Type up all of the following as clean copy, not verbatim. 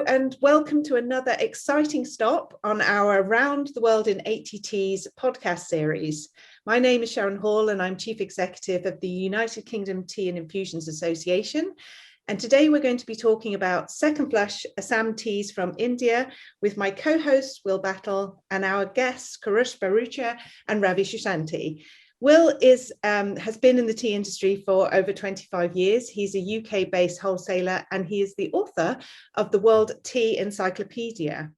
and welcome to another exciting stop on our Round the World in 80 Teas podcast series. My name is Sharon Hall and I'm Chief Executive of the United Kingdom Tea and Infusions Association. And today we're going to be talking about second flush Assam teas from India with my co-host Will Battle and our guests Kurush Bharucha and Ravi Shushanti. Will has been in the tea industry for over 25 years. He's a UK-based wholesaler and he is the author of the World Tea Encyclopedia.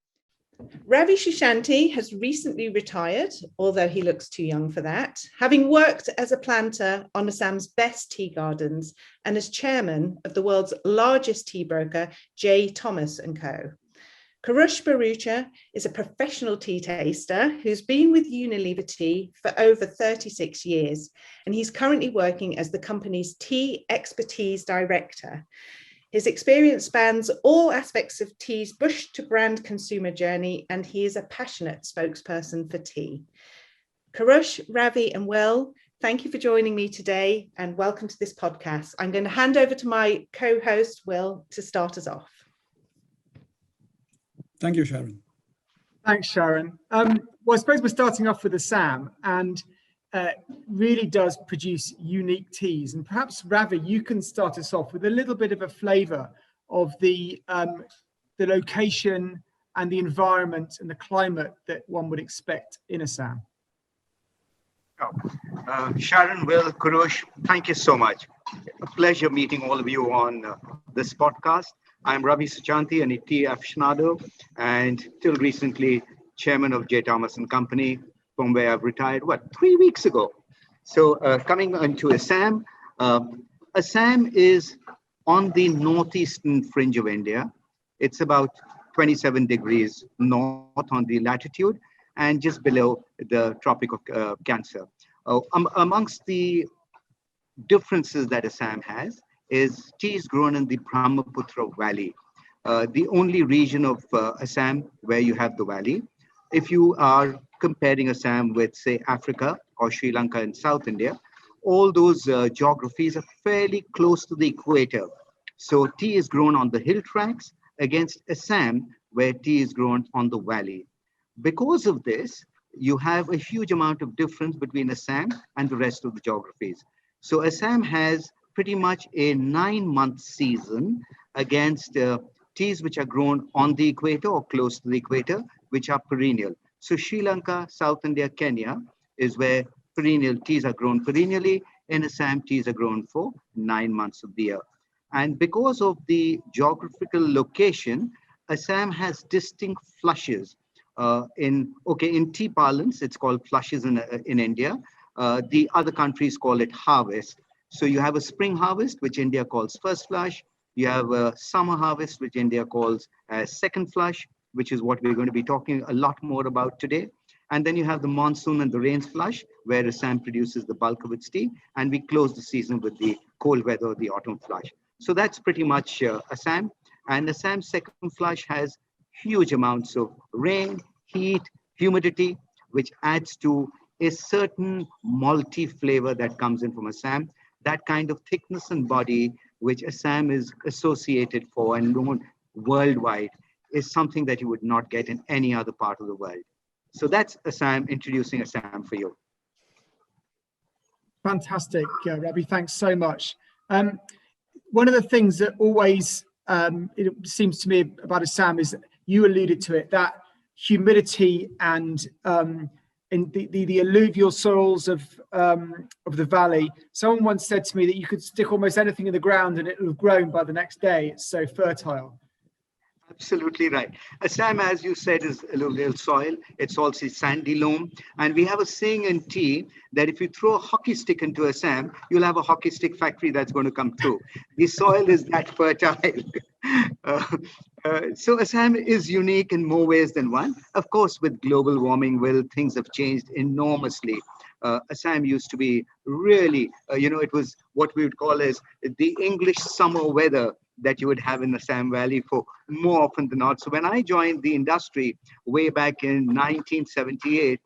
Ravi Shushanti has recently retired, although he looks too young for that, having worked as a planter on Assam's best tea gardens and as chairman of the world's largest tea broker, J. Thomas & Co. Kurush Bharucha is a professional tea taster who's been with Unilever Tea for over 36 years, and he's currently working as the company's Tea Expertise Director. His experience spans all aspects of tea's bush to brand consumer journey, and he is a passionate spokesperson for tea. Kurush, Ravi, and Will, thank you for joining me today, and welcome to this podcast. I'm going to hand over to my co-host, Will, to start us off. Thank you, Sharon. Thanks, Sharon. Well, I suppose we're starting off with Assam, and really does produce unique teas. And perhaps, Ravi, you can start us off with a little bit of a flavour of the location and the environment and the climate that one would expect in Assam. Sharon, Will, Kurush, thank you so much. A pleasure meeting all of you on this podcast. I'm Ravi Shushanti, a tea aficionado, and till recently chairman of J. Thomas & Company, from where I've retired, 3 weeks ago. So coming into Assam, Assam is on the northeastern fringe of India. It's about 27 degrees north on the latitude and just below the Tropic of Cancer. Amongst the differences that Assam has is tea is grown in the Bhramaputra Valley, the only region of Assam where you have the valley. If you are comparing Assam with, say, Africa or Sri Lanka in South India, all those geographies are fairly close to the equator. So tea is grown on the hill tracts against Assam, where tea is grown on the valley. Because of this, you have a huge amount of difference between Assam and the rest of the geographies. So Assam has pretty much a 9-month season against teas which are grown on the equator or close to the equator, which are perennial. So Sri Lanka, South India, Kenya is where perennial teas are grown perennially. In Assam, teas are grown for 9 months of the year. And because of the geographical location, Assam has distinct flushes. In tea parlance, it's called flushes in India. The other countries call it harvest. So you have a spring harvest, which India calls first flush. You have a summer harvest, which India calls second flush, which is what we're going to be talking a lot more about today. And then you have the monsoon and the rains flush, where Assam produces the bulk of its tea. And we close the season with the cold weather, the autumn flush. So that's pretty much Assam. And Assam's second flush has huge amounts of rain, heat, humidity, which adds to a certain malty flavor that comes in from Assam. That kind of thickness and body, which Assam is associated for and known worldwide, is something that you would not get in any other part of the world. So that's Assam, introducing Assam for you. Fantastic, Ravi, thanks so much. One of the things that always it seems to me about Assam is, you alluded to it, that humidity and in the alluvial soils of the valley. Someone once said to me that you could stick almost anything in the ground and it will have grown by the next day. It's so fertile. Absolutely right. Assam, as you said, is alluvial soil. It's also sandy loam. And we have a saying in tea that if you throw a hockey stick into Assam, you'll have a hockey stick factory that's going to come through. The soil is that fertile. So Assam is unique in more ways than one. Of course, with global warming, things have changed enormously. Assam used to be really, it was what we would call as the English summer weather that you would have in the Assam Valley for more often than not. So when I joined the industry way back in 1978,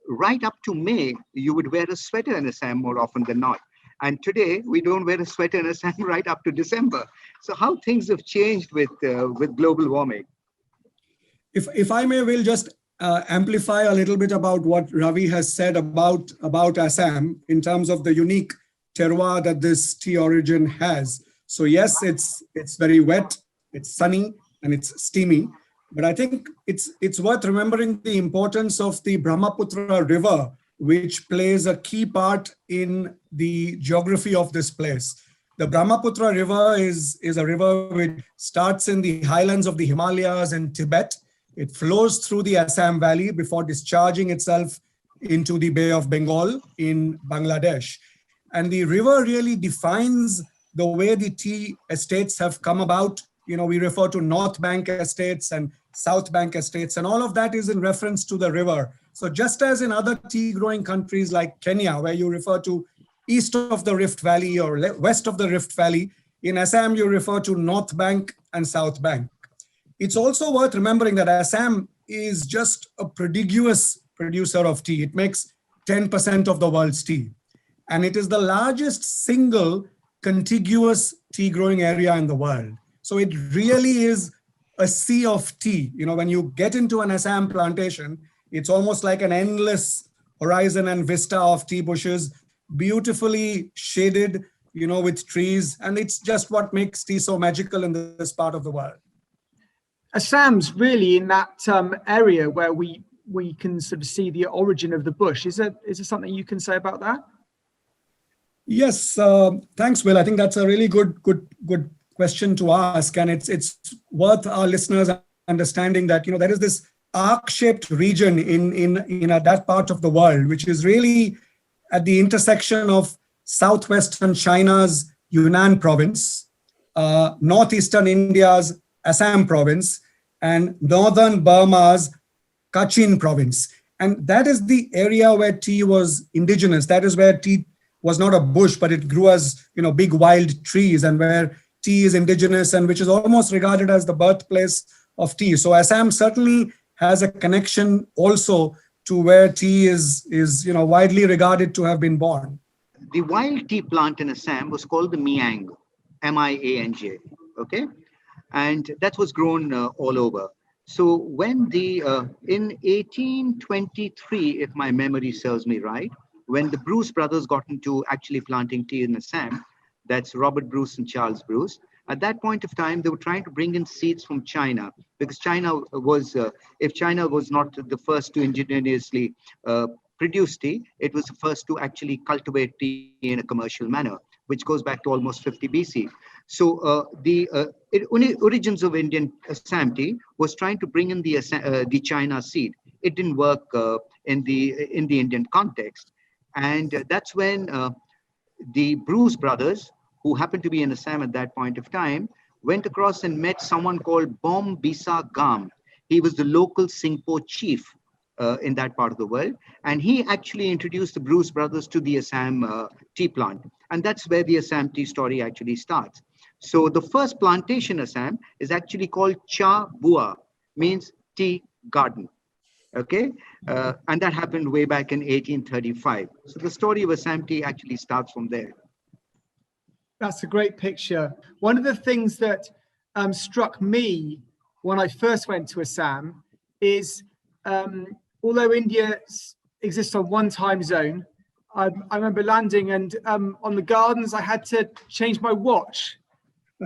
right up to May, you would wear a sweater in Assam more often than not. And today, we don't wear a sweater in Assam right up to December. So how things have changed with global warming? If I may, will just amplify a little bit about what Ravi has said about Assam in terms of the unique terroir that this tea origin has. So yes, it's very wet, it's sunny, and it's steamy. But I think it's worth remembering the importance of the Bhramaputra river, which plays a key part in the geography of this place. The Bhramaputra river is a river which starts in the highlands of the Himalayas in Tibet. It flows through the Assam Valley before discharging itself into the Bay of Bengal in Bangladesh. And the river really defines the way the tea estates have come about. You know, we refer to North Bank estates and South Bank estates, and all of that is in reference to the river. So just as in other tea growing countries like Kenya, where you refer to east of the Rift Valley or west of the Rift Valley, in Assam, you refer to North Bank and South Bank. It's also worth remembering that Assam is just a prodigious producer of tea. It makes 10% of the world's tea. And it is the largest single contiguous tea growing area in the world. So it really is a sea of tea. You know, when you get into an Assam plantation, it's almost like an endless horizon and vista of tea bushes, beautifully shaded, you know, with trees. And it's just what makes tea so magical in this part of the world. Assam's really in that area where we can sort of see the origin of the bush. Is there something you can say about that? Yes, thanks, Will. I think that's a really good question to ask, and it's worth our listeners understanding that, you know, there is this arc-shaped region in that part of the world, which is really at the intersection of southwestern China's Yunnan province, northeastern India's Assam province, and northern Burma's Kachin province. And that is the area where tea was indigenous. That is where tea was not a bush, but it grew as, you know, big wild trees, and where tea is indigenous and which is almost regarded as the birthplace of tea. So Assam certainly has a connection also to where tea is you know, widely regarded to have been born. The wild tea plant in Assam was called the Miang, M-I-A-N-J, okay? And that was grown all over. So when in 1823, if my memory serves me right, when the Bruce brothers got into actually planting tea in Assam, that's Robert Bruce and Charles Bruce, at that point of time, they were trying to bring in seeds from China, because China was, if China was not the first to indigenously produce tea, it was the first to actually cultivate tea in a commercial manner, which goes back to almost 50 BC. So the origins of Indian Assam tea was trying to bring in the China seed. It didn't work in the Indian context, and that's when the Bruce brothers, who happened to be in Assam at that point of time, went across and met someone called Bom Bisa Gam. He was the local Singpo chief in that part of the world, and he actually introduced the Bruce brothers to the Assam tea plant. And that's where the Assam tea story actually starts. So the first plantation Assam is actually called Cha Bua, means tea garden. Okay, and that happened way back in 1835. So the story of Assam tea actually starts from there. That's a great picture. One of the things that struck me when I first went to Assam is, although India exists on one time zone, I remember landing and on the gardens I had to change my watch.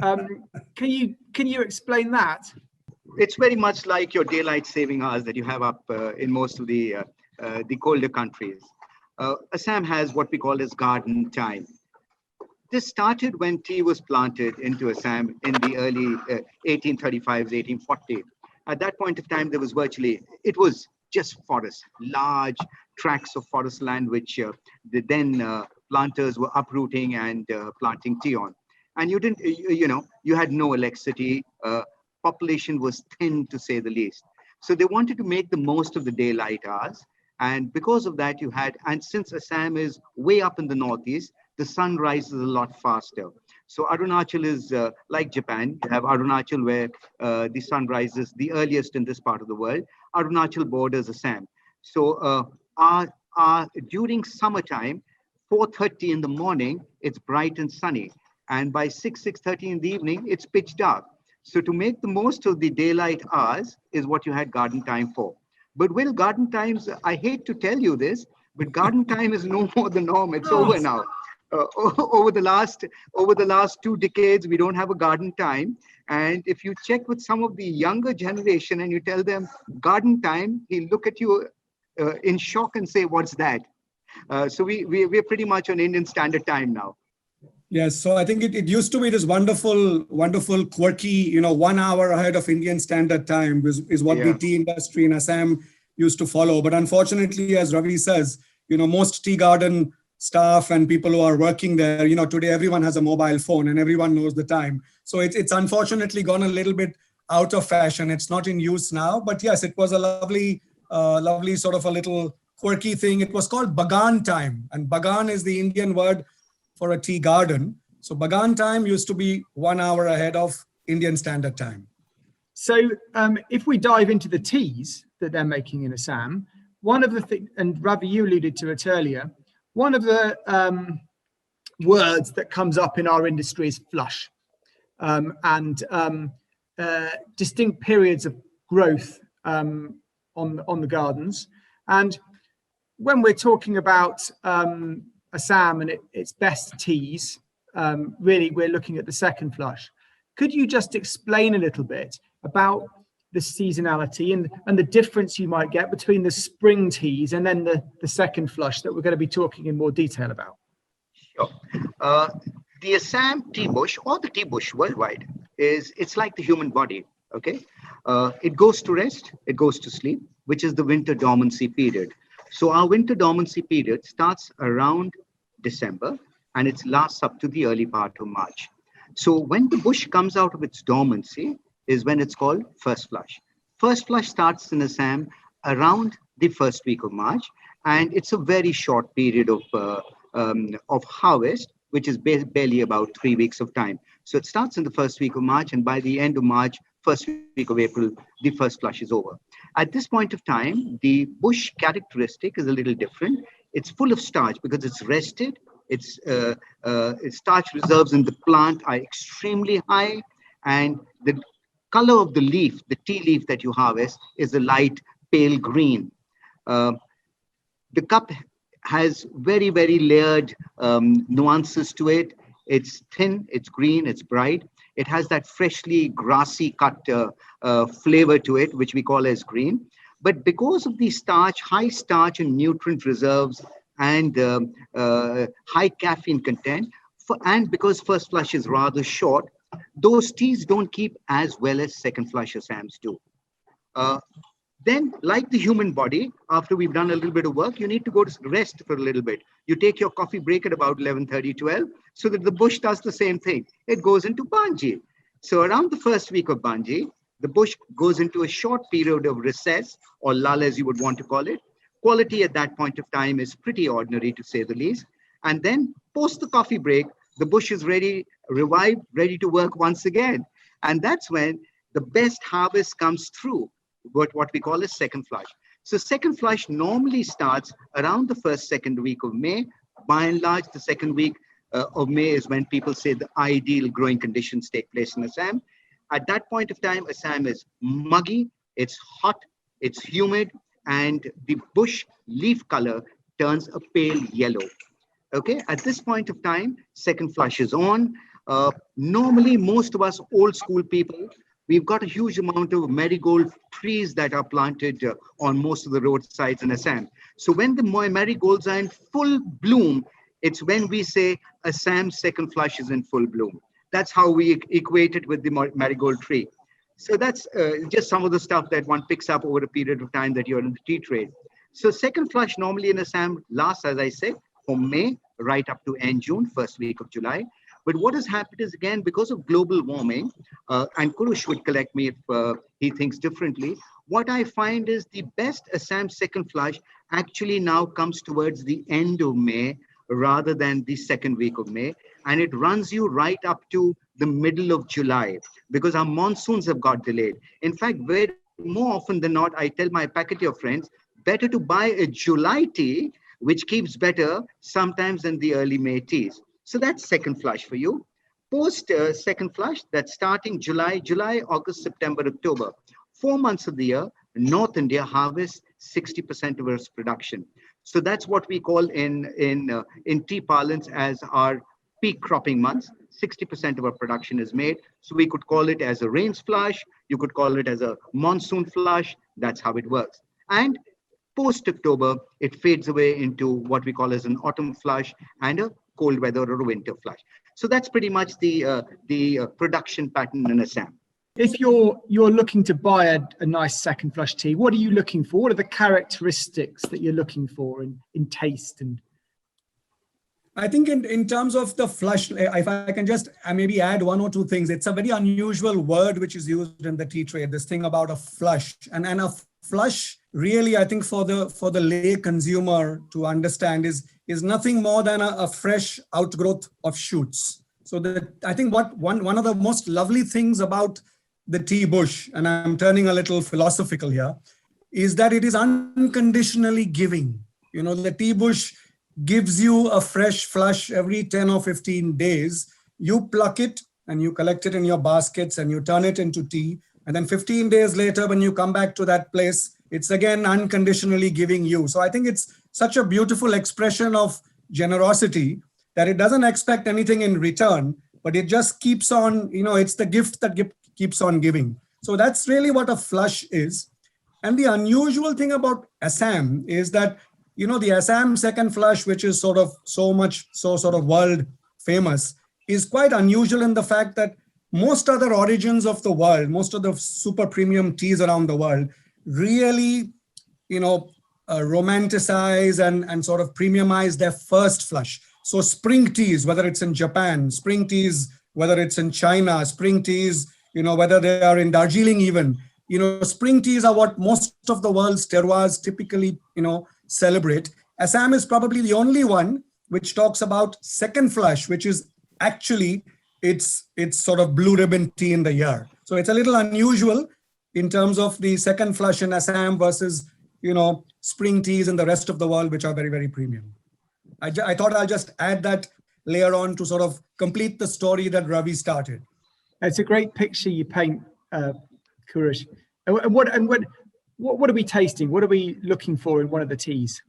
Can you explain that? It's very much like your daylight saving hours that you have up in most of the colder countries. Assam has what we call as garden time. This started when tea was planted into Assam in the early 1835s, 1840. At that point of time, there was it was just forest, large tracts of forest land, which the then planters were uprooting and planting tea on. And you didn't, you had no electricity. Population was thin, to say the least. So they wanted to make the most of the daylight hours. And because of that, and since Assam is way up in the northeast, the sun rises a lot faster. So Arunachal is like Japan. You have Arunachal where the sun rises the earliest in this part of the world. Arunachal borders Assam. So during summertime, 4:30 in the morning, it's bright and sunny. and by 6:30 in the evening, it's pitch dark. So to make the most of the daylight hours is what you had garden time for. But Will, garden times, I hate to tell you this, but garden time is no more the norm. It's over now. Uh, over the last 2 decades, we don't have a garden time. And if you check with some of the younger generation and you tell them garden time, he'll look at you in shock and say, "What's that?" So we're pretty much on Indian Standard Time now. Yes, so I think it used to be this wonderful, quirky, 1 hour ahead of Indian Standard Time is what the tea industry in Assam used to follow. But unfortunately, as Ravi says, most tea garden staff and people who are working there, today everyone has a mobile phone and everyone knows the time. So it's unfortunately gone a little bit out of fashion. It's not in use now, but yes, it was a lovely sort of a little quirky thing. It was called Bagan time, and Bagan is the Indian word for a tea garden. So Bagan time used to be 1 hour ahead of Indian Standard Time. So if we dive into the teas that they're making in Assam, one of the things, and Ravi, you alluded to it earlier, one of the words that comes up in our industry is flush, and distinct periods of growth on the gardens. And when we're talking about Assam and its best teas, really we're looking at the second flush. Could you just explain a little bit about the seasonality and the difference you might get between the spring teas and then the second flush that we're going to be talking in more detail about? Sure. The Assam tea bush, or the tea bush worldwide, it's like the human body. Okay, it goes to rest, it goes to sleep, which is the winter dormancy period. So our winter dormancy period starts around December and it lasts up to the early part of March. So when the bush comes out of its dormancy is when it's called first flush. First flush starts in Assam around the first week of March, and it's a very short period of harvest, which is barely about 3 weeks of time. So it starts in the first week of March, and by the end of March, first week of April, the first flush is over. At this point of time, the bush characteristic is a little different. It's full of starch because it's rested. Its starch reserves in the plant are extremely high, and the color of the leaf, the tea leaf that you harvest, is a light pale green. The cup has very, very layered nuances to it. It's thin, it's green, it's bright. It has that freshly grassy cut flavor to it, which we call as green. But because of the starch, high starch and nutrient reserves and high caffeine content, and because first flush is rather short, those teas don't keep as well as second flush Assams do. Then, like the human body, after we've done a little bit of work, you need to go to rest for a little bit. You take your coffee break at about 11:30, 12, so that the bush does the same thing. It goes into Banji. So around the first week of Banji, the bush goes into a short period of recess, or lull as you would want to call it. Quality at that point of time is pretty ordinary, to say the least. And then post the coffee break, the bush is ready, revived, ready to work once again. And that's when the best harvest comes through, what we call a second flush. So second flush normally starts around the first, second week of May. By and large, the second week of May is when people say the ideal growing conditions take place in Assam. At that point of time, Assam is muggy, it's hot, it's humid, and the bush leaf color turns a pale yellow. Okay, at this point of time, second flush is on. Normally, most of us old school people, we've got a huge amount of marigold trees that are planted on most of the roadsides in Assam. So when the marigolds are in full bloom, it's when we say Assam's second flush is in full bloom. That's how we equate it with the marigold tree. So that's just some of the stuff that one picks up over a period of time that you're in the tea trade. So second flush normally in Assam lasts, as I said, from May right up to end June, first week of July. But what has happened is, again, because of global warming, and Kurush would correct me if he thinks differently, what I find is the best Assam second flush actually now comes towards the end of May rather than the second week of May. And it runs you right up to the middle of July because our monsoons have got delayed. In fact, more often than not, I tell my packeteer friends, better to buy a July tea, which keeps better sometimes than the early May teas. So that's second flush for you. Post second flush, that's starting July, August, September, October. 4 months of the year, North India harvests 60% of its production. So that's what we call in tea parlance as our peak cropping months. 60% of our production is made. So we could call it as a rains flush. You could call it as a monsoon flush. That's how it works. And post-October, it fades away into what we call as an autumn flush and a cold weather or a winter flush. So that's pretty much the production pattern in Assam. If you're looking to buy a nice second flush tea, what are you looking for? What are the characteristics that you're looking for in taste? And I think in terms of the flush, if I can just maybe add one or two things, it's a very unusual word which is used in the tea trade, this thing about a flush. And a flush really, I think for the lay consumer to understand is nothing more than a fresh outgrowth of shoots. So I think one of the most lovely things about the tea bush, and I'm turning a little philosophical here, is that it is unconditionally giving. You know, the tea bush gives you a fresh flush every 10 or 15 days. You pluck it and you collect it in your baskets and you turn it into tea. And then 15 days later, when you come back to that place, it's again unconditionally giving you. So I think it's such a beautiful expression of generosity that it doesn't expect anything in return, but it just keeps on, it's the gift that keeps on giving. So that's really what a flush is. And the unusual thing about Assam is that the Assam second flush, which is sort of world famous, is quite unusual in the fact that most other origins of the world, most of the super premium teas around the world really, romanticize and sort of premiumize their first flush. So spring teas, whether it's in Japan, spring teas, whether it's in China, spring teas, whether they are in Darjeeling even, spring teas are what most of the world's terroirs typically, celebrate. Assam is probably the only one which talks about second flush, which is actually it's sort of blue ribbon tea in the year. So it's a little unusual in terms of the second flush in Assam versus, spring teas in the rest of the world, which are very, very premium. I thought I'll just add that layer on to sort of complete the story that Ravi started. It's a great picture you paint, Kurush. And what are we tasting? What are we looking for in one of the teas?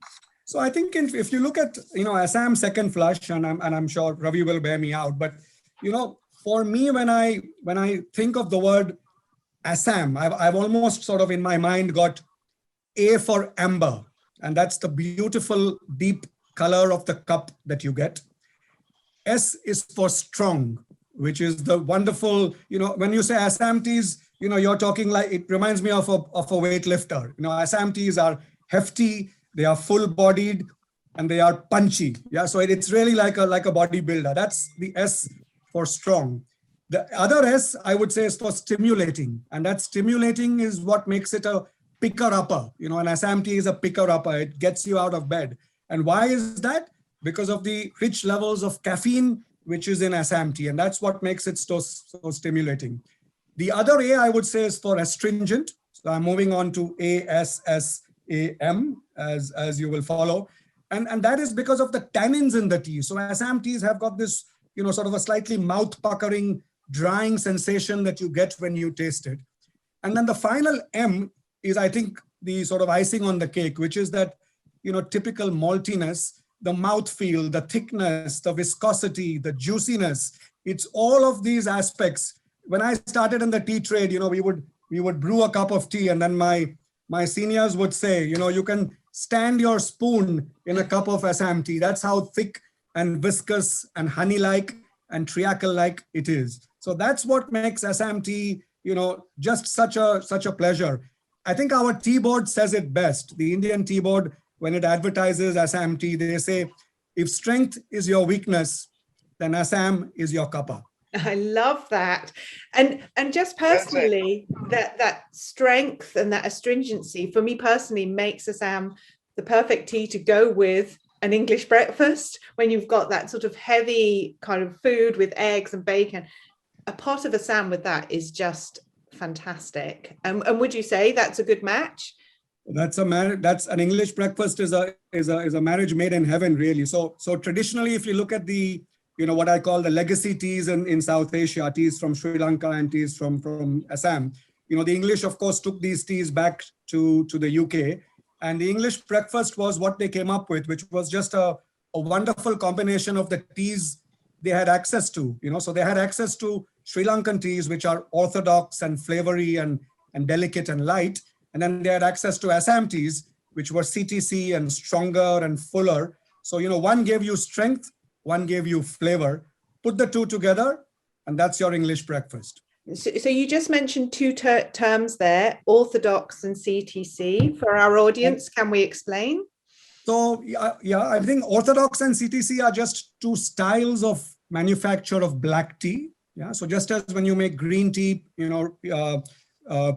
So I think if you look at Assam second flush, and I'm sure Ravi will bear me out, but for me when I think of the word Assam, I've almost sort of in my mind got A for amber, and that's the beautiful deep color of the cup that you get. S is for strong, which is the wonderful, when you say Assam teas, you're talking like, it reminds me of a weightlifter. Assam teas are hefty, they are full-bodied, and they are punchy. Yeah, so it's really like a bodybuilder. That's the S for strong. The other S, I would say, is for stimulating, and that stimulating is what makes it a picker-upper. An Assam tea is a picker-upper. It gets you out of bed. And why is that? Because of the rich levels of caffeine, which is in Assam tea, and that's what makes it so stimulating. The other A, I would say, is for astringent. So I'm moving on to ASSAM, as you will follow. And that is because of the tannins in the tea. So Assam teas have got this, sort of a slightly mouth-puckering, drying sensation that you get when you taste it. And then the final M is, I think, the sort of icing on the cake, which is that, typical maltiness, the mouthfeel, the thickness, the viscosity, the juiciness. It's all of these aspects. When I started in the tea trade, we would brew a cup of tea, and then my seniors would say, you can stand your spoon in a cup of Assam tea. That's how thick and viscous and honey-like and treacle-like it is. So that's what makes Assam tea, just such a pleasure. I think our tea board says it best. The Indian tea board, when it advertises Assam tea, they say, if strength is your weakness, then Assam is your cuppa. I love that. And just personally, that strength and that astringency, for me personally, makes Assam the perfect tea to go with an English breakfast. When you've got that sort of heavy kind of food with eggs and bacon, a pot of Assam with that is just fantastic. And would you say that's a good match? That's an English breakfast is a marriage made in heaven, really. So traditionally, if you look at the what I call the legacy teas in South Asia, teas from Sri Lanka and teas from Assam. The English, of course, took these teas back to the UK, and the English breakfast was what they came up with, which was just a wonderful combination of the teas they had access to. So they had access to Sri Lankan teas, which are orthodox and flavory and delicate and light, and then they had access to Assam teas, which were CTC and stronger and fuller. So one gave you strength, one gave you flavor. Put the two together, and that's your English breakfast. So you just mentioned two terms there, orthodox and CTC. For our audience, can we explain? So yeah, I think orthodox and CTC are just two styles of manufacture of black tea. Yeah, so just as when you make green tea,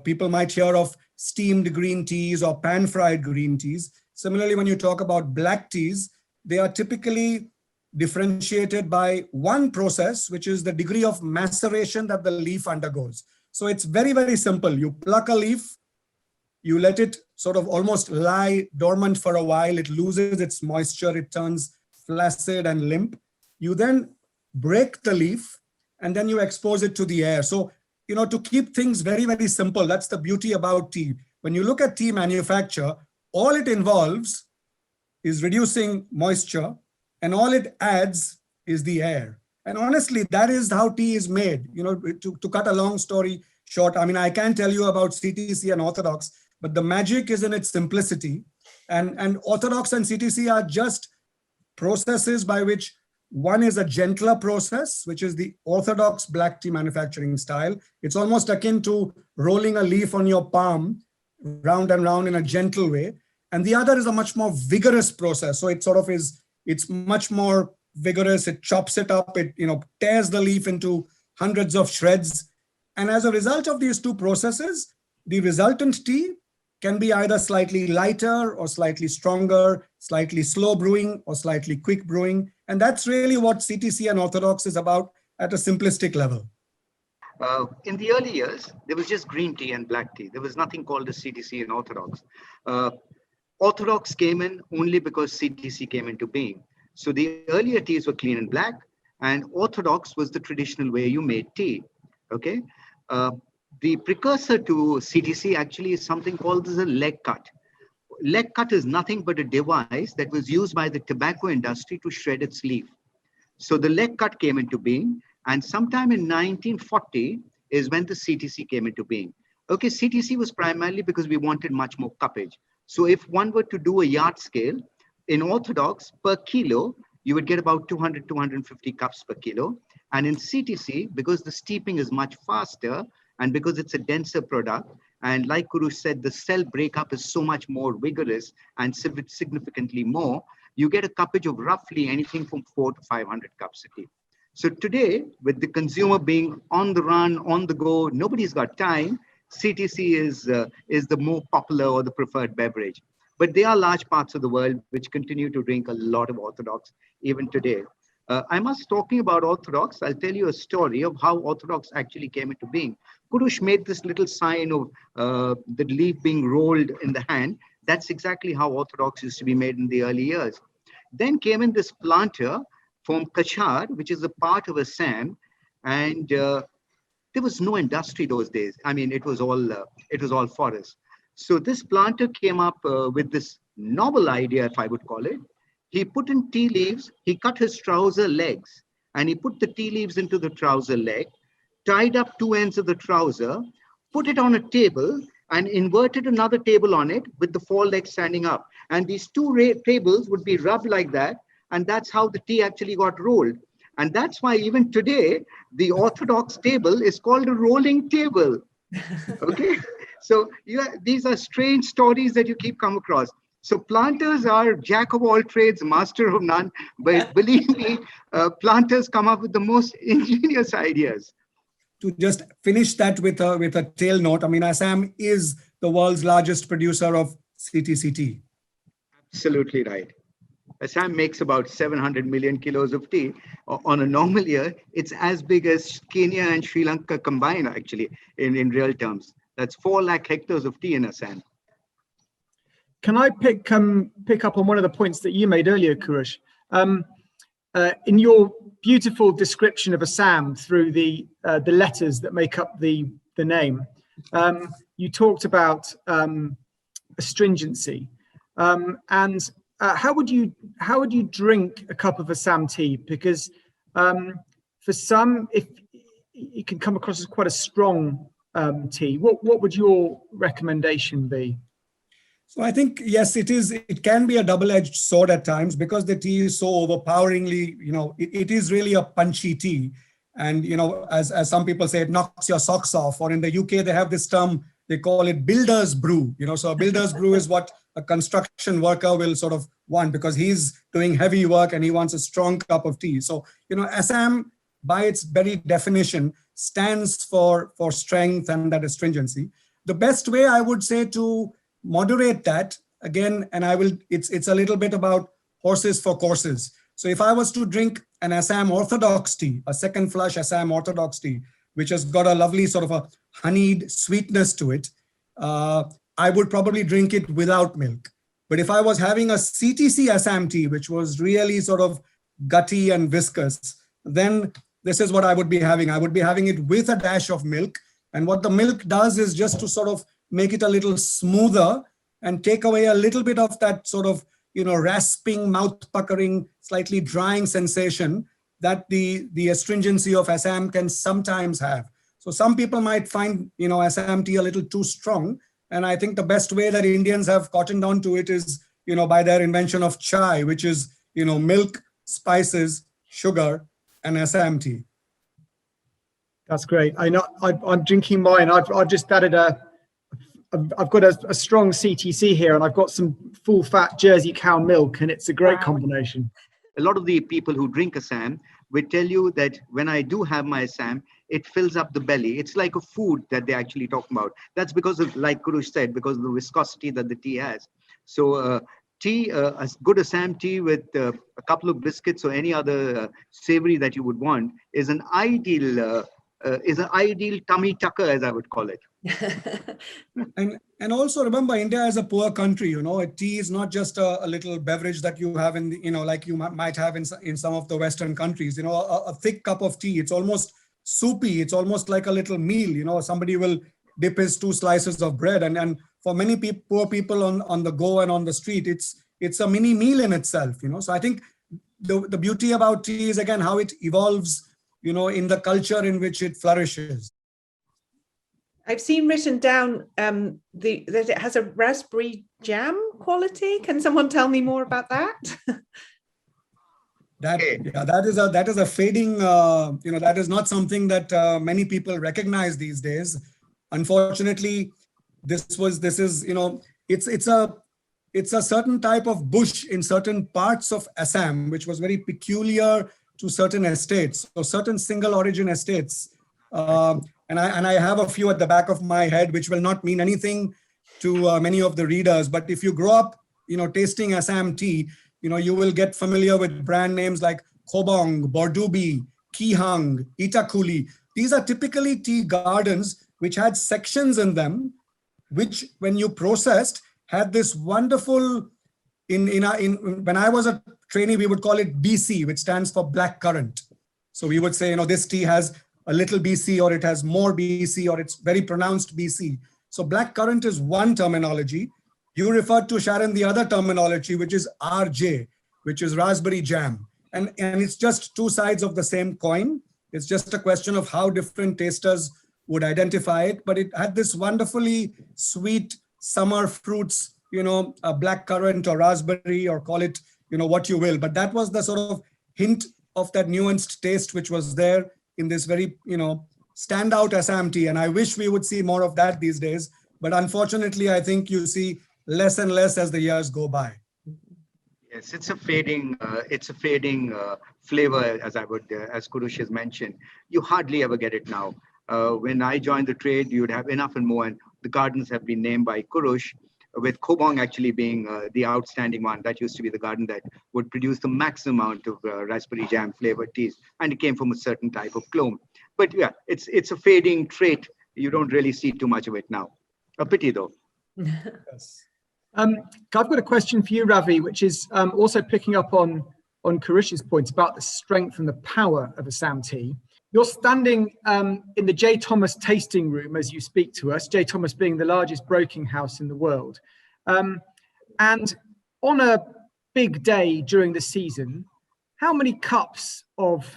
people might hear of steamed green teas or pan-fried green teas. Similarly, when you talk about black teas, they are typically differentiated by one process, which is the degree of maceration that the leaf undergoes. So it's very, very simple. You pluck a leaf, you let it sort of almost lie dormant for a while. It loses its moisture. It turns flaccid and limp. You then break the leaf and then you expose it to the air. So, to keep things very, very simple, that's the beauty about tea. When you look at tea manufacture, all it involves is reducing moisture, and all it adds is the air. And honestly, that is how tea is made. To cut a long story short, I can tell you about CTC and orthodox, but the magic is in its simplicity. And orthodox and CTC are just processes by which one is a gentler process, which is the orthodox black tea manufacturing style. It's almost akin to rolling a leaf on your palm round and round in a gentle way. And the other is a much more vigorous process. So it sort of it's much more vigorous. It chops it up. It, tears the leaf into hundreds of shreds. And as a result of these two processes, the resultant tea can be either slightly lighter or slightly stronger, slightly slow brewing or slightly quick brewing. And that's really what CTC and orthodox is about at a simplistic level. In the early years, there was just green tea and black tea. There was nothing called a CTC and orthodox. Orthodox came in only because CTC came into being. So the earlier teas were clean and black, and orthodox was the traditional way you made tea. Okay. The precursor to CTC actually is something called as a leg cut. Leg cut is nothing but a device that was used by the tobacco industry to shred its leaf. So the leg cut came into being, and sometime in 1940 is when the CTC came into being. Okay, CTC was primarily because we wanted much more cuppage. So if one were to do a yard scale, in orthodox per kilo, you would get about 200, 250 cups per kilo. And in CTC, because the steeping is much faster and because it's a denser product, and like Kurush said, the cell breakup is so much more vigorous and significantly more, you get a cuppage of roughly anything from 400 to 500 cups a tea. So today, with the consumer being on the run, on the go, nobody's got time, CTC is the more popular or the preferred beverage. But there are large parts of the world which continue to drink a lot of orthodox even today. Talking about orthodox, I'll tell you a story of how orthodox actually came into being. Kurush made this little sign of the leaf being rolled in the hand. That's exactly how orthodox used to be made in the early years. Then came in this planter from Kachar, which is a part of Assam, and there was no industry those days. It was all forest. So this planter came up with this novel idea, if I would call it. He put in tea leaves, he cut his trouser legs, and he put the tea leaves into the trouser leg, tied up two ends of the trouser, put it on a table, and inverted another table on it with the four legs standing up. And these two tables would be rubbed like that, and that's how the tea actually got rolled. And that's why even today, the orthodox table is called a rolling table. Okay? So these are strange stories that you keep come across. So planters are jack of all trades, master of none. But believe me, planters come up with the most ingenious ideas. To just finish that with a tail note, Assam is the world's largest producer of CTC tea. Absolutely right. Assam makes about 700 million kilos of tea. On a normal year, it's as big as Kenya and Sri Lanka combined, actually, in real terms. That's 4 lakh hectares of tea in Assam. Can I pick up on one of the points that you made earlier, Kurush? In your beautiful description of Assam through the letters that make up the name. You talked about astringency, and how would you drink a cup of Assam tea? Because for some, if it can come across as quite a strong tea, what would your recommendation be? So I think, yes, it can be a double-edged sword at times, because the tea is so overpoweringly, it is really a punchy tea. And, as some people say, it knocks your socks off. Or in the UK, they have this term, they call it builder's brew. So a builder's brew is what a construction worker will sort of want, because he's doing heavy work and he wants a strong cup of tea. So, Assam, by its very definition, stands for strength and that astringency. The best way, I would say, to moderate that, again, and it's a little bit about horses for courses. So if I was to drink an Assam Orthodox tea, a second flush Assam Orthodox tea, which has got a lovely sort of a honeyed sweetness to it, I would probably drink it without milk. But if I was having a CTC Assam tea, which was really sort of gutty and viscous, then this is what I would be having. I would be having it with a dash of milk. And what the milk does is just to sort of make it a little smoother and take away a little bit of that sort of, rasping, mouth puckering, slightly drying sensation that the astringency of Assam can sometimes have. So some people might find, Assam tea a little too strong. And I think the best way that Indians have cottoned on to it is, by their invention of chai, which is, milk, spices, sugar, and Assam tea. That's great. I'm drinking mine. I've just added I've got a strong CTC here, and I've got some full fat Jersey cow milk, and it's a great combination. A lot of the people who drink Assam will tell you that when I do have my Assam, it fills up the belly. It's like a food that they're actually talking about. That's because of, like Kurush said, because of the viscosity that the tea has. So tea, a good Assam tea with a couple of biscuits or any other savory that you would want is an ideal tummy tucker, as I would call it. and also remember, India is a poor country. Tea is not just a little beverage that you have in the, like you might have in some of the Western countries. A thick cup of tea, it's almost soupy. It's almost like a little meal. Somebody will dip his 2 slices of bread, and for many poor people on the go and on the street, it's a mini meal in itself. So I think the beauty about tea is, again, how it evolves, in the culture in which it flourishes. I've seen written down that it has a raspberry jam quality. Can someone tell me more about that? That is a fading, that is not something that many people recognize these days. Unfortunately, it's a certain type of bush in certain parts of Assam, which was very peculiar to certain estates, or certain single origin estates. And I have a few at the back of my head, which will not mean anything to many of the readers. But if you grow up, tasting Assam tea, you will get familiar with brand names like Khobong, Bordubi, Kihang, Itakuli. These are typically tea gardens which had sections in them, which, when you processed, had this wonderful. When I was a trainee, we would call it BC, which stands for black currant. So we would say, this tea has a little BC, or it has more BC, or it's very pronounced BC. So black currant is one terminology. You referred to, Sharon, the other terminology, which is RJ, which is raspberry jam. And it's just 2 sides of the same coin. It's just a question of how different tasters would identify it. But it had this wonderfully sweet summer fruits, a black currant or raspberry, or call it, what you will. But that was the sort of hint of that nuanced taste which was there in this very, standout Assam tea. And I wish we would see more of that these days. But unfortunately, I think you see less and less as the years go by. Yes, it's a fading flavor, as Kurush has mentioned. You hardly ever get it now. When I joined the trade, you'd have enough and more, and the gardens have been named by Kurush, with Khobong actually being the outstanding one. That used to be the garden that would produce the maximum amount of raspberry jam flavored teas, and it came from a certain type of clone. But yeah, it's a fading trait. You don't really see too much of it now. A pity, though. Yes. I've got a question for you, Ravi, which is also picking up on on Karish's point about the strength and the power of Assam tea. You're standing in the J. Thomas tasting room as you speak to us, J. Thomas being the largest broking house in the world. And on a big day during the season, how many cups of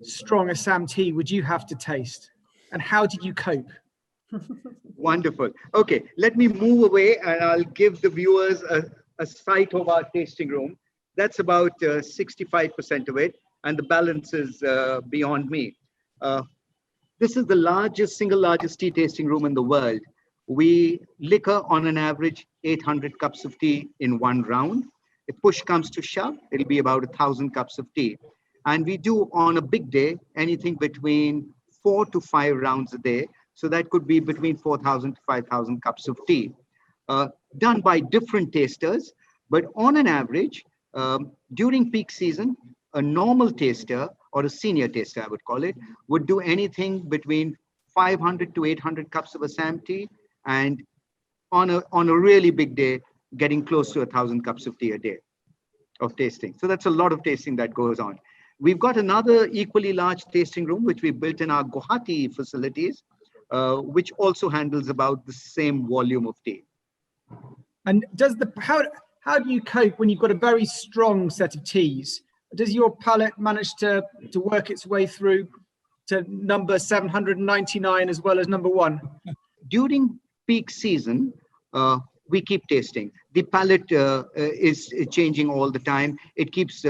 strong Assam tea would you have to taste? And how did you cope? Wonderful. Okay, let me move away and I'll give the viewers a sight of our tasting room. That's about 65% of it, and the balance is beyond me. This is the single largest tea tasting room in the world. We liquor on an average 800 cups of tea in one round. If push comes to shove, it'll be about 1,000 cups of tea. And we do on a big day, anything between 4 to 5 rounds a day. So that could be between 4,000 to 5,000 cups of tea, done by different tasters. But on an average, during peak season, a normal taster or a senior taster, I would call it, would do anything between 500 to 800 cups of Assam tea, and on a really big day, getting close to 1,000 cups of tea a day of tasting. So that's a lot of tasting that goes on. We've got another equally large tasting room, which we built in our Guwahati facilities, which also handles about the same volume of tea. And how do you cope when you've got a very strong set of teas? Does your palate manage to work its way through to number 799 as well as number 1? During peak season, we keep tasting. The palate is changing all the time. It keeps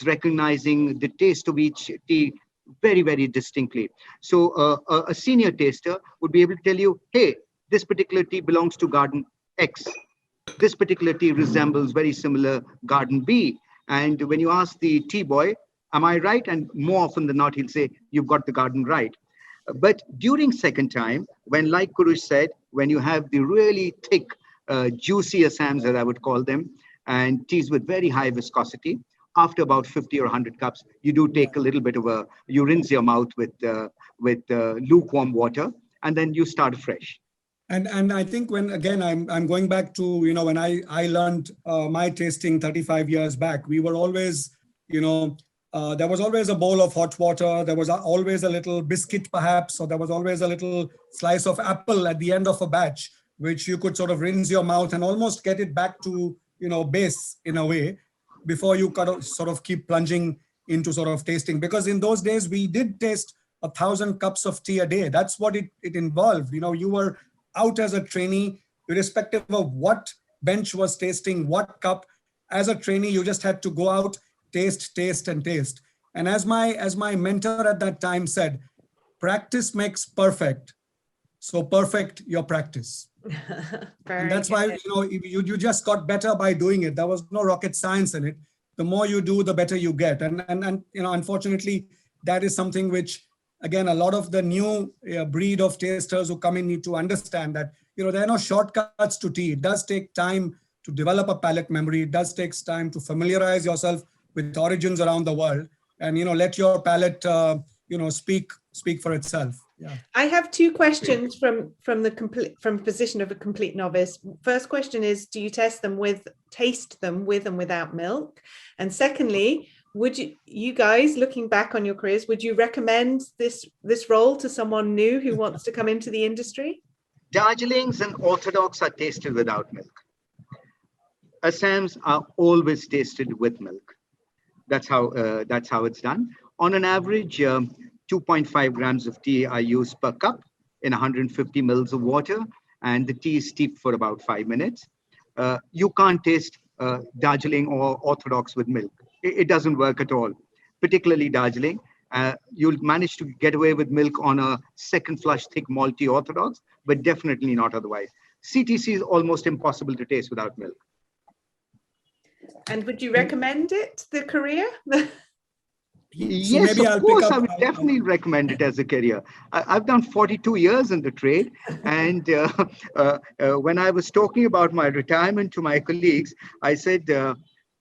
recognizing the taste of each tea very, very distinctly. So a senior taster would be able to tell you, hey, this particular tea belongs to garden X. This particular tea resembles very similar garden B. And when you ask the tea boy, am I right? And more often than not, he'll say, you've got the garden right. But during second time, when, like Kurush said, when you have the really thick, juicy Assams, as I would call them, and teas with very high viscosity, after about 50 or 100 cups, you do take a little bit of you rinse your mouth with lukewarm water, and then you start afresh. And I think when, again, I'm going back to, when I learned my tasting 35 years back, we were always, there was always a bowl of hot water. There was always a little biscuit, perhaps, or there was always a little slice of apple at the end of a batch, which you could sort of rinse your mouth and almost get it back to, base in a way, before you sort of keep plunging into sort of tasting. Because in those days, we did taste 1,000 cups of tea a day. That's what it involved. You were out as a trainee, irrespective of what bench was tasting what cup. As a trainee, you just had to go out, taste, and taste. And as my mentor at that time said, practice makes perfect. So perfect your practice. And that's why, you just got better by doing it. There was no rocket science in it. The more you do, the better you get. And unfortunately, that is something which, again, a lot of the new breed of tasters who come in need to understand that, there are no shortcuts to tea. It does take time to develop a palate memory. It does take time to familiarize yourself with origins around the world, and, let your palate, speak for itself. Yeah. I have 2 questions from the position of a complete novice. First question is, do you taste them with and without milk? And secondly, would you guys, looking back on your careers, would you recommend this role to someone new who wants to come into the industry? Darjeelings and Orthodox are tasted without milk. Assams are always tasted with milk. That's how it's done. On an average, 2.5 grams of tea are used per cup in 150 mils of water, and the tea is steeped for about 5 minutes. You can't taste Darjeeling or Orthodox with milk. It doesn't work at all, particularly Darjeeling. You'll manage to get away with milk on a second flush thick malty Orthodox, but definitely not otherwise. CTC is almost impossible to taste without milk. And would you recommend it, the career? Yes, of course, I would definitely recommend it as a career. I've done 42 years in the trade. And when I was talking about my retirement to my colleagues, I said,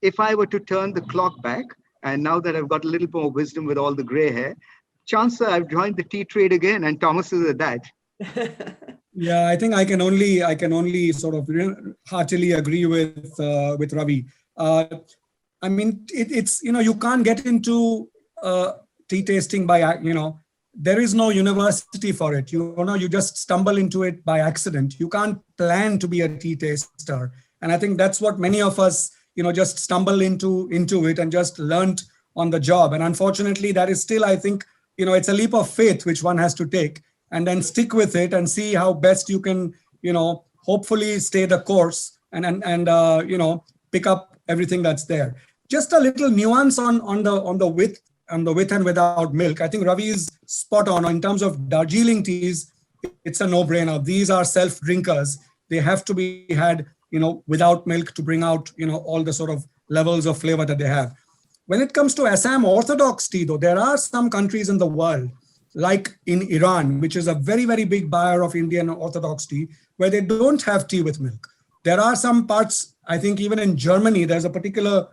if I were to turn the clock back, and now that I've got a little more wisdom with all the gray hair, chances I've joined the tea trade again, and Thomas is at that. Yeah, I think I can only sort of heartily agree with Ravi. I mean, it's, you can't get into tea tasting by, there is no university for it. You just stumble into it by accident. You can't plan to be a tea taster. And I think that's what many of us, just stumble into it and just learned on the job. And unfortunately, that is still, I think, it's a leap of faith which one has to take and then stick with it and see how best you can, hopefully stay the course and pick up everything that's there. Just a little nuance on the with and without milk. I think Ravi is spot on in terms of Darjeeling teas. It's a no-brainer. These are self-drinkers. They have to be had, without milk to bring out, all the sort of levels of flavor that they have. When it comes to Assam Orthodox tea, though, there are some countries in the world, like in Iran, which is a very, very big buyer of Indian Orthodox tea, where they don't have tea with milk. There are some parts, I think even in Germany, there's a particular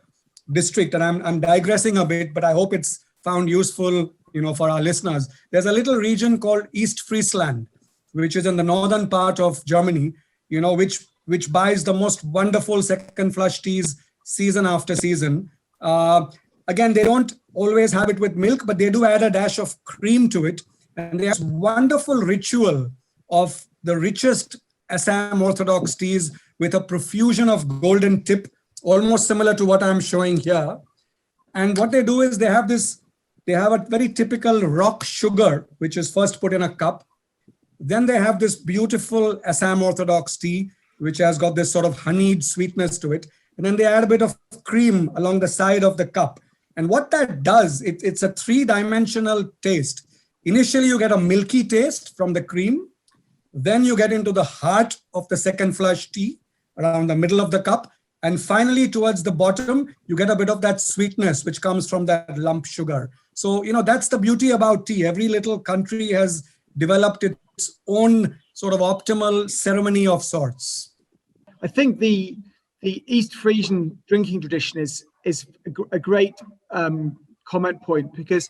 district, and I'm digressing a bit, but I hope it's found useful, for our listeners. There's a little region called East Friesland, which is in the northern part of Germany, which buys the most wonderful second flush teas season after season. Again, they don't always have it with milk, but they do add a dash of cream to it. And they have a wonderful ritual of the richest Assam Orthodox teas with a profusion of golden tip, almost similar to what I'm showing here. And what they do is they have a very typical rock sugar, which is first put in a cup. Then they have this beautiful Assam Orthodox tea, which has got this sort of honeyed sweetness to it. And then they add a bit of cream along the side of the cup. And what that does, it's a three-dimensional taste. Initially, you get a milky taste from the cream. Then you get into the heart of the second flush tea around the middle of the cup. And finally, towards the bottom, you get a bit of that sweetness, which comes from that lump sugar. So, that's the beauty about tea. Every little country has developed its own sort of optimal ceremony of sorts. I think the East Frisian drinking tradition is a great comment point, because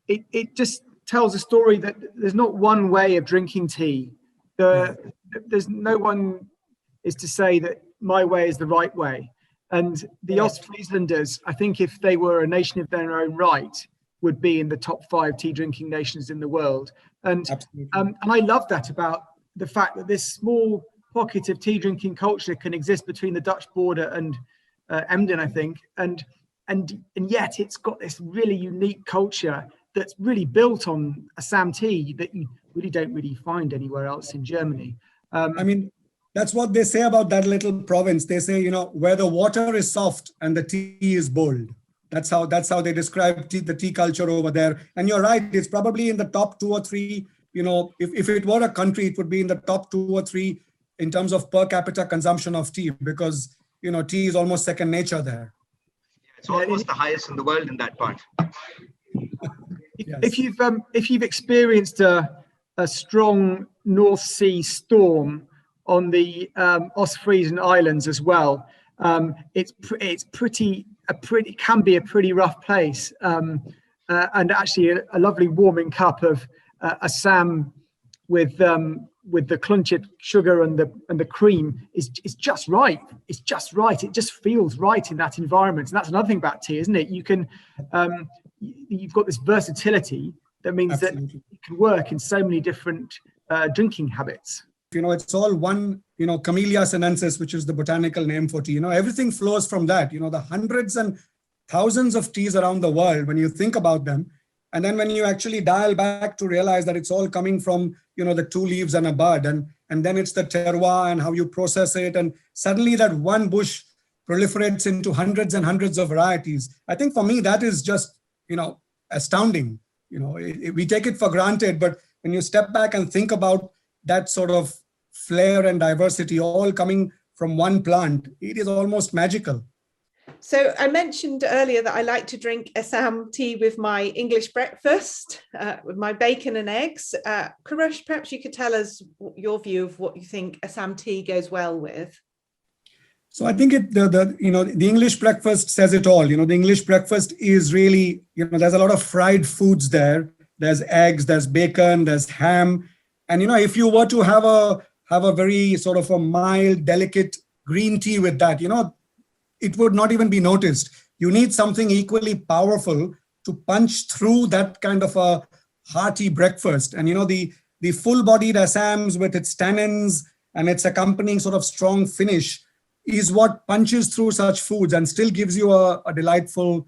it just tells a story that there's not one way of drinking tea. There's no one is to say that my way is the right way. And the Ostfrieslanders, I think if they were a nation of their own right, would be in the top 5 tea drinking nations in the world. And I love that about the fact that this small pocket of tea drinking culture can exist between the Dutch border and Emden, I think. And yet it's got this really unique culture that's really built on Assam tea that you really don't find anywhere else in Germany. That's what they say about that little province. They say, where the water is soft and the tea is bold. That's how they describe the tea culture over there. And you're right, it's probably in the top 2 or 3, if it were a country, it would be in the top 2 or 3 in terms of per capita consumption of tea, because, tea is almost second nature there. It's almost the highest in the world in that part. Yes. If you've experienced a strong North Sea storm on the Ostfriesen Islands as well, it can be a pretty rough place, and actually a lovely warming cup of Assam with the clunchit sugar and the cream is just right. It's just right. It just feels right in that environment. And that's another thing about tea, isn't it? You can you've got this versatility that means Absolutely. That it can work in so many different drinking habits. It's all one, Camellia sinensis, which is the botanical name for tea. Everything flows from that. The hundreds and thousands of teas around the world, when you think about them, and then when you actually dial back to realize that it's all coming from, the 2 leaves and a bud, and then it's the terroir and how you process it, and suddenly that one bush proliferates into hundreds and hundreds of varieties. I think for me, that is just, astounding. We take it for granted, but when you step back and think about that sort of flair and diversity all coming from one plant, it is almost magical. So I mentioned earlier that I like to drink Assam tea with my English breakfast, with my bacon and eggs. Kurush, perhaps you could tell us your view of what you think Assam tea goes well with. So I think the English breakfast says it all. The English breakfast is really, there's a lot of fried foods there. There's eggs, there's bacon, there's ham. And, if you were to have a very sort of a mild, delicate green tea with that, it would not even be noticed. You need something equally powerful to punch through that kind of a hearty breakfast. And the full-bodied Assams with its tannins and its accompanying sort of strong finish is what punches through such foods and still gives you a delightful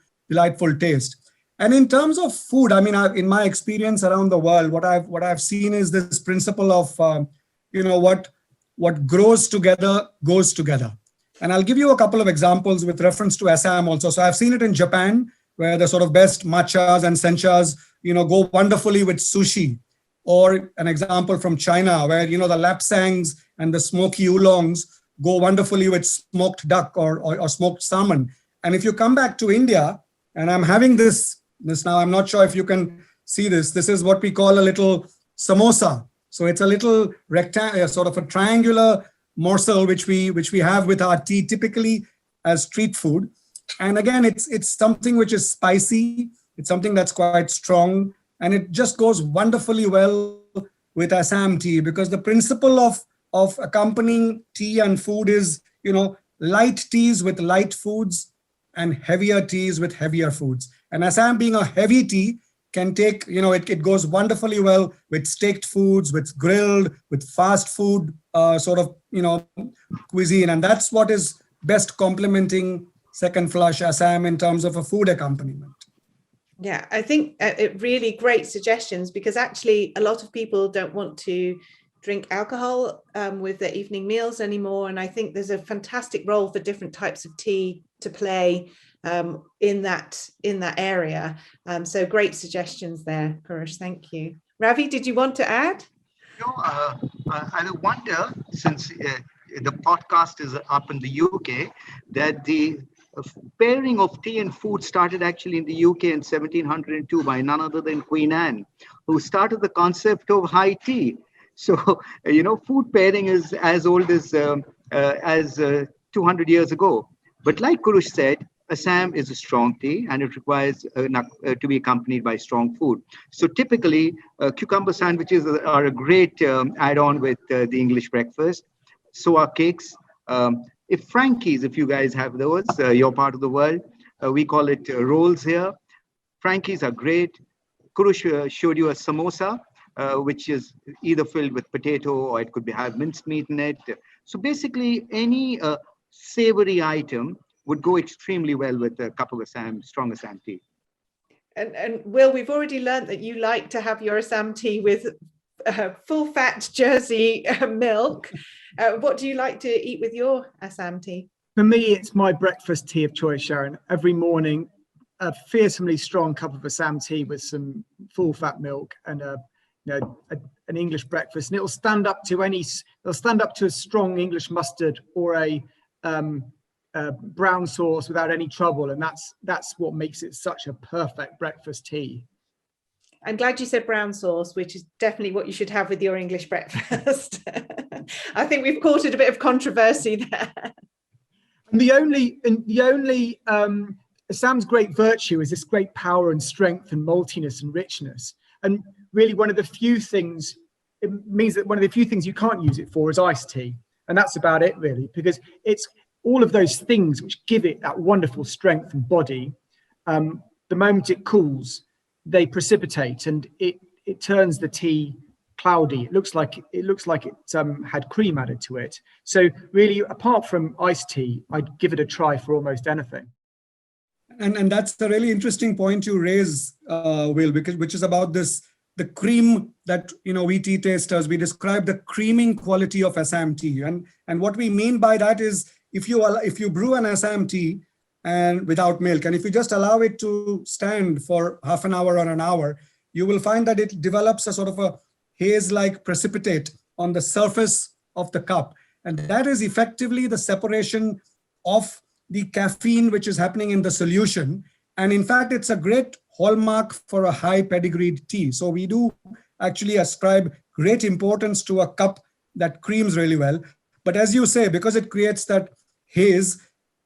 taste. And in terms of food, I mean, in my experience around the world, what I've seen is this principle of, what grows together goes together. And I'll give you a couple of examples with reference to Assam also. So I've seen it in Japan, where the sort of best matchas and senchas, go wonderfully with sushi. Or an example from China, where, the lapsangs and the smoky oolongs go wonderfully with smoked duck or smoked salmon. And if you come back to India, and I'm having this now, I'm not sure if you can see this. This is what we call a little samosa. So it's a little rectangle, sort of a triangular morsel, which we have with our tea typically as street food. And again, it's something which is spicy. It's something that's quite strong, and it just goes wonderfully well with Assam tea, because the principle of accompanying tea and food is, light teas with light foods and heavier teas with heavier foods. And Assam being a heavy tea can take, it goes wonderfully well with staked foods, with grilled, with fast food cuisine. And that's what is best complementing second flush Assam in terms of a food accompaniment. Yeah, I think it really great suggestions, because actually a lot of people don't want to drink alcohol with their evening meals anymore. And I think there's a fantastic role for different types of tea to play in that area. So great suggestions there, Kurush. Thank you. Ravi, did you want to add? No, I wonder, since the podcast is up in the UK, that the pairing of tea and food started actually in the UK in 1702 by none other than Queen Anne, who started the concept of high tea. So, food pairing is as old as 200 years ago. But like Kurush said, Assam is a strong tea, and it requires to be accompanied by strong food. So typically, cucumber sandwiches are a great add-on with the English breakfast. So are cakes. If Frankies, if you guys have those, your part of the world, we call it rolls here. Frankies are great. Kurush showed you a samosa, which is either filled with potato or it could have minced meat in it. So basically, any savory item would go extremely well with a cup of strong Assam tea. And Will, we've already learned that you like to have your Assam tea with full-fat Jersey milk. What do you like to eat with your Assam tea? For me, it's my breakfast tea of choice, Sharon. Every morning, a fearsomely strong cup of Assam tea with some full-fat milk and an English breakfast, and it'll stand up to a strong English mustard or a brown sauce without any trouble, and that's what makes it such a perfect breakfast tea. I'm glad you said brown sauce, which is definitely what you should have with your English breakfast. I think we've courted a bit of controversy there. And the only Assam's great virtue is this great power and strength and maltiness and richness. And really, one of the few things you can't use it for is iced tea, and that's about it, really, because it's all of those things which give it that wonderful strength and body. The moment it cools, they precipitate, and it turns the tea cloudy. It looks like it had cream added to it. So really, apart from iced tea, I'd give it a try for almost anything. And that's a really interesting point you raise, Will, which is about the cream that we tea tasters, we describe the creaming quality of Assam tea, and what we mean by that is if you brew an Assam tea and without milk, and if you just allow it to stand for half an hour or an hour, you will find that it develops a sort of a haze-like precipitate on the surface of the cup, and that is effectively the separation of the caffeine which is happening in the solution. And in fact, it's a great hallmark for a high pedigreed tea. So we do actually ascribe great importance to a cup that creams really well. But as you say, because it creates that haze,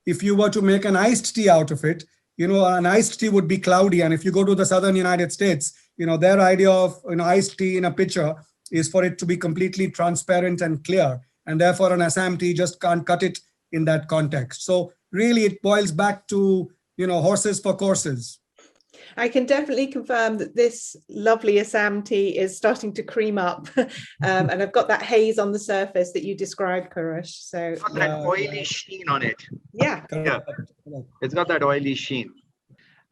if you were to make an iced tea out of it, an iced tea would be cloudy. And if you go to the southern United States, their idea of iced tea in a pitcher is for it to be completely transparent and clear. And therefore, an Assam tea just can't cut it in that context. So really it boils back to, horses for courses. I can definitely confirm that this lovely Assam tea is starting to cream up, and I've got that haze on the surface that you described, Kurush. So Got that oily sheen on it. Yeah. It's got that oily sheen.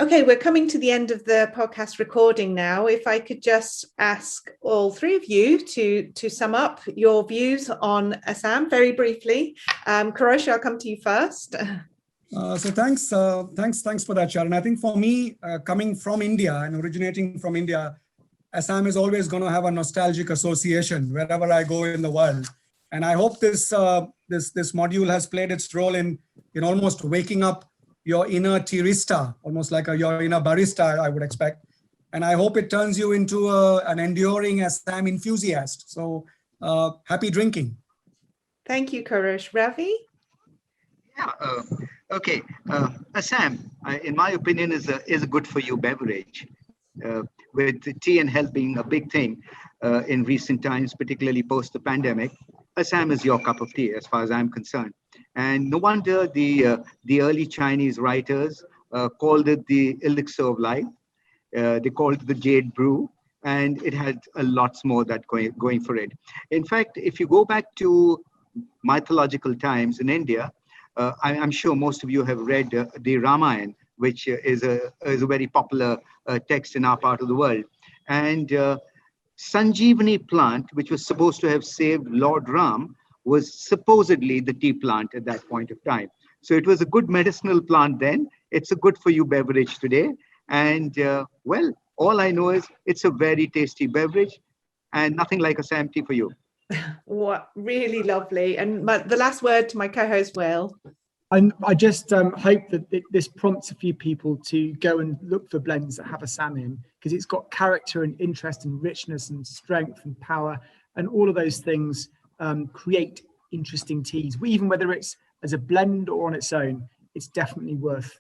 Okay, we're coming to the end of the podcast recording now. If I could just ask all three of you to sum up your views on Assam very briefly. Kurush, I'll come to you first. So thanks for that, Sharon. I think for me, coming from India and originating from India, Assam is always going to have a nostalgic association wherever I go in the world. And I hope this module has played its role in almost waking up your inner tirista, almost like your inner barista, I would expect. And I hope it turns you into an enduring Assam enthusiast. So happy drinking. Thank you, Kurush. Ravi? Yeah, okay. Assam, in my opinion, is a good for you beverage. With tea and health being a big thing in recent times, particularly post the pandemic, Assam is your cup of tea, as far as I'm concerned. And no wonder the early Chinese writers called it the elixir of life. They called it the jade brew, and it had a lots more that going for it. In fact, if you go back to mythological times in India, I'm sure most of you have read the Ramayana, which is a very popular text in our part of the world. And Sanjeevani plant, which was supposed to have saved Lord Ram, was supposedly the tea plant at that point of time. So it was a good medicinal plant then. It's a good for you beverage today. And well, all I know is it's a very tasty beverage and nothing like Assam tea for you. What really lovely. And the last word to my co-host, Will. I just hope that this prompts a few people to go and look for blends that have Assam in, because it's got character and interest and richness and strength and power, and all of those things create interesting teas. Even whether it's as a blend or on its own, it's definitely worth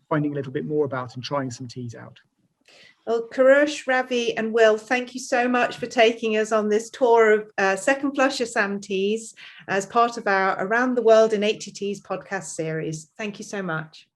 finding a little bit more about and trying some teas out. Well, Kurush, Ravi and Will, thank you so much for taking us on this tour of Second Flush Assam Teas as part of our Around the World in 80 Teas podcast series. Thank you so much.